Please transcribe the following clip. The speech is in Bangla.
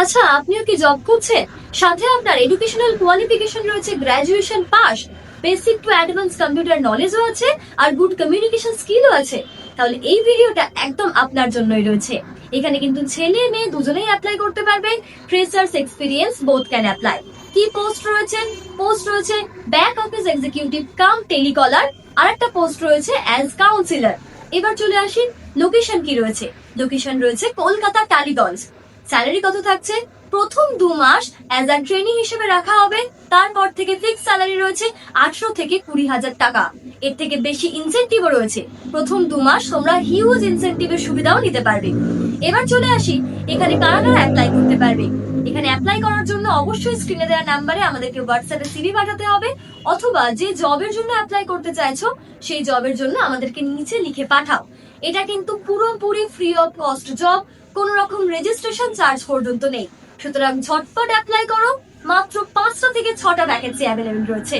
আচ্ছা, আপনিও কি জব করছেন? সাথে আপনার এডুকেশনাল কোয়ালিফিকেশন রয়েছে graduation pass, basic to advance computer নলেজও আছে, আর গুড কমিউনিকেশন স্কিলও আছে। তাহলে এই ভিডিওটা একদম আপনার জন্যই রয়েছে। এখানে কিন্তু ছেলে মেয়ে দুজনেই অ্যাপ্লাই করতে পারবেন। Freshers experience both can apply. কি পোস্ট রয়েছে? পোস্ট রয়েছে ব্যাক অফিস এক্সিকিউটিভ কাম টেলিকলার, আর একটা পোস্ট রয়েছে অ্যাজ কাউন্সিলর। এবার চলে আসি লোকেশন কি রয়েছে। লোকেশন রয়েছে কলকাতা টালিগঞ্জ। স্যালারি কত থাকছে? প্রথম 2 মাস অ্যাজ আ ট্রেনিং হিসেবে রাখা হবে, তারপর থেকে ফিক্স স্যালারি রয়েছে 18 থেকে 20 হাজার টাকা। এর থেকে বেশি ইনসেন্টিভও রয়েছে। প্রথম 2 মাস তোমরা হিউজ ইনসেন্টিভের সুবিধাও নিতে পারবে। এবার চলে আসি এখানে কারা কারা অ্যাপ্লাই করতে পারবে। এখানে অ্যাপ্লাই করার জন্য অবশ্যই স্ক্রিনে দেওয়া নাম্বারে আমাদেরকে হোয়াটসঅ্যাপে সিভি পাঠাতে হবে, অথবা যে জবের জন্য অ্যাপ্লাই করতে চাইছো সেই জবের জন্য আমাদেরকে নিচে লিখে পাঠাও। এটা কিন্তু পুরোপুরি ফ্রি অফ কস্ট জব, কোন রকম রেজিস্ট্রেশন চার্জ পর্যন্ত নেই। সুতরাং ঝটপট অ্যাপ্লাই করো। মাত্র 5টা থেকে 6টা ভ্যাকেন্সি অ্যাভেলেবল রয়েছে।